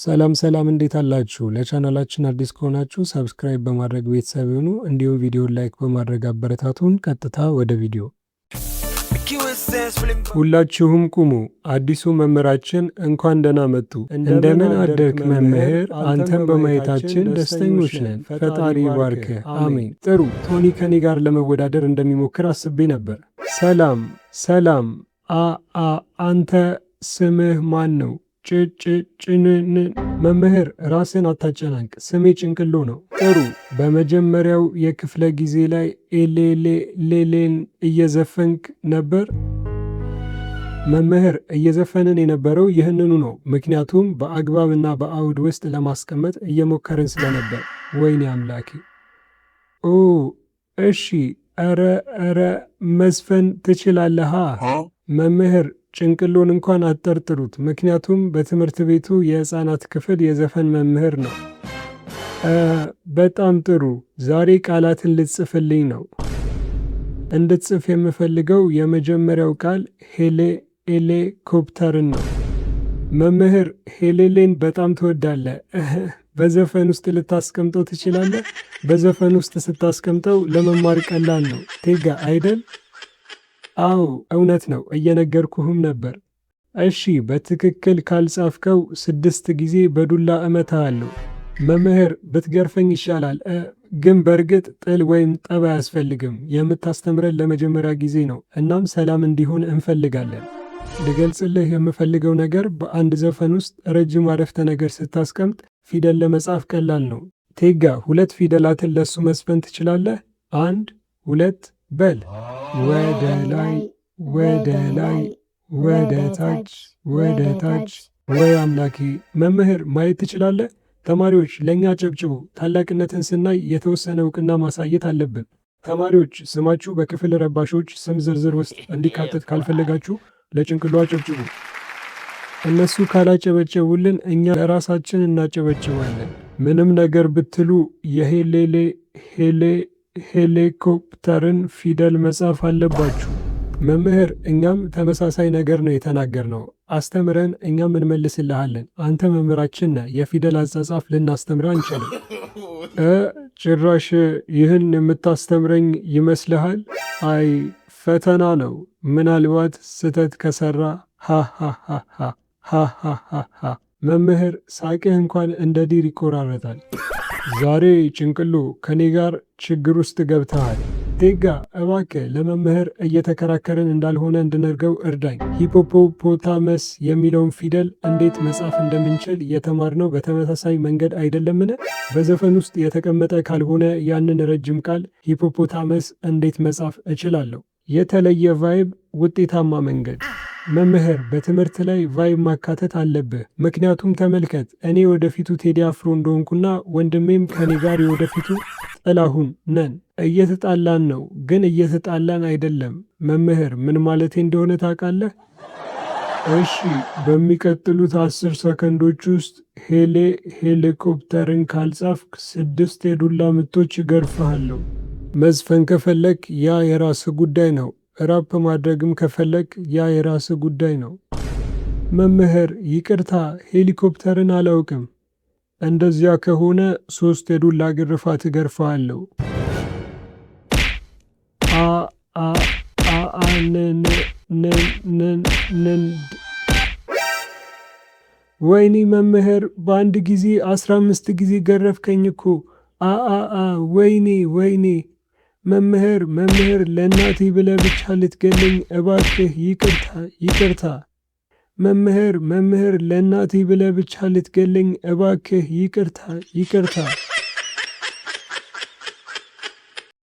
ሰላም ሰላም እንዴት አላችሁ? ለቻናላችን አዲስ ከሆናችሁ ሰብስክራይብ በማድረግ ቤተሰብ ይሁኑ። እንዲሁም ቪዲዮን ላይክ በማድረግ አበረታቱን። ቀጥታ ወደ ቪዲዮ። ሁላችሁም ቁሙ። አዲሱ መምህራችን እንኳን ደህና መጡ። እንደምን አደርክ መምህር? አንተን በማየታችን ደስተኞች ነን። ፈጣሪ ባርክህ። አሜን። ጥሩ። ቶኒ ከኔ ጋር ለመወዳደር እንደሚሞክር አስቤ ነበር። ሰላም። አንተ ስምህ ማን ነው? ጭጭጭንን መምህር ራስን አታጨናንቅ። ስሜ ጭንቅሎ ነው። ጥሩ። በመጀመሪያው የክፍለ ጊዜ ላይ ሌሌን እየዘፈንክ ነበር? መምህር እየዘፈንን የነበረው ይህንኑ ነው። ምክንያቱም በአግባብና በአውድ ውስጥ ለማስቀመጥ እየሞከርን ስለነበር። ወይኔ አምላኬ። ኦ እሺ። ኧረ መዝፈን ትችላለሃ? መምህር ጭንቅሎን እንኳን አጠርጥሩት፣ ምክንያቱም በትምህርት ቤቱ የሕፃናት ክፍል የዘፈን መምህር ነው። በጣም ጥሩ። ዛሬ ቃላትን ልትጽፍልኝ ነው። እንድትጽፍ የምፈልገው የመጀመሪያው ቃል ሄሊኮፕተርን ነው። መምህር ሄሌሌን በጣም ትወዳለህ። በዘፈን ውስጥ ልታስቀምጠው ትችላለህ? በዘፈን ውስጥ ስታስቀምጠው ለመማር ቀላል ነው። ቴጋ አይደል? አዎ እውነት ነው፣ እየነገርኩህም ነበር። እሺ በትክክል ካልጻፍከው 6 ጊዜ በዱላ እመታሃለሁ። መምህር ብትገርፈኝ ይሻላል፣ ግን በእርግጥ ጥል ወይም ጠብ አያስፈልግም። የምታስተምረን ለመጀመሪያ ጊዜ ነው፣ እናም ሰላም እንዲሆን እንፈልጋለን። ልገልጽልህ የምፈልገው ነገር በአንድ ዘፈን ውስጥ ረጅም አረፍተ ነገር ስታስቀምጥ ፊደል ለመጻፍ ቀላል ነው። ቴጋ 2 ፊደላትን ለሱ መስፈን ትችላለህ? 1 2 በል። ወደ ላይ ወደ ታች ወደ ታች። ወይ አምላኬ። መምህር ማየት ትችላለህ? ተማሪዎች ለእኛ ጨብጭቡ። ታላቅነትን ስናይ የተወሰነ እውቅና ማሳየት አለብን። ተማሪዎች ስማችሁ በክፍል ረባሾች ስም ዝርዝር ውስጥ እንዲካተት ካልፈለጋችሁ ለጭንቅሎ አጨብጭቡ። እነሱ ካላጨበጨቡልን እኛ ለራሳችን እናጨበጭባለን። ምንም ነገር ብትሉ ሄሊኮፕተርን ፊደል መጻፍ አለባችሁ። መምህር እኛም ተመሳሳይ ነገር ነው የተናገርነው። አስተምረን እኛም እንመልስልሃለን። አንተ መምህራችን ነህ። የፊደል አጻጻፍ ልናስተምር አንችልም። ጭራሽ ይህን የምታስተምረኝ ይመስልሃል? አይ ፈተና ነው። ምናልባት ስህተት ከሰራ ሃሃሃሃ። መምህር ሳቅህ እንኳን እንደ ዲር ይቆራረጣል። ዛሬ ጭንቅሎ ከኔ ጋር ችግር ውስጥ ገብተሃል። ቴጋ እባክህ ለመምህር እየተከራከርን እንዳልሆነ እንድነርገው እርዳኝ። ሂፖፖታመስ የሚለውን ፊደል እንዴት መጻፍ እንደምንችል የተማርነው በተመሳሳይ መንገድ አይደለምን? በዘፈን ውስጥ የተቀመጠ ካልሆነ ያንን ረጅም ቃል ሂፖፖታመስ እንዴት መጻፍ እችላለሁ? የተለየ ቫይብ፣ ውጤታማ መንገድ። መምህር በትምህርት ላይ ቫይብ ማካተት አለብህ። ምክንያቱም ተመልከት፣ እኔ ወደፊቱ ቴዲ አፍሮ እንደሆንኩና ወንድሜም ከኔ ጋር የወደፊቱ ጥላሁን ነን። እየተጣላን ነው፣ ግን እየተጣላን አይደለም። መምህር ምን ማለቴ እንደሆነ ታውቃለህ? እሺ በሚቀጥሉት 10 ሰከንዶች ውስጥ ሄሊኮፕተርን ካልጻፍክ 6 የዱላ ምቶች እገርፍሃለሁ። መዝፈን ከፈለክ ያ የራስህ ጉዳይ ነው። ራፕ ማድረግም ከፈለክ ያ የራስህ ጉዳይ ነው። መምህር ይቅርታ፣ ሄሊኮፕተርን አላውቅም። እንደዚያ ከሆነ 3 የዱላ ግርፋት እገርፍሃለሁ። ወይኔ መምህር በአንድ ጊዜ 15 ጊዜ ገረፍከኝ እኮ። ወይኔ መምህር ለእናቴ ብለህ ብቻ ልትገለኝ እባክህ፣ ይቅርታ። መምህር ለእናቴ ብለህ ብቻ ልትገለኝ እባክህ፣ ይቅርታ።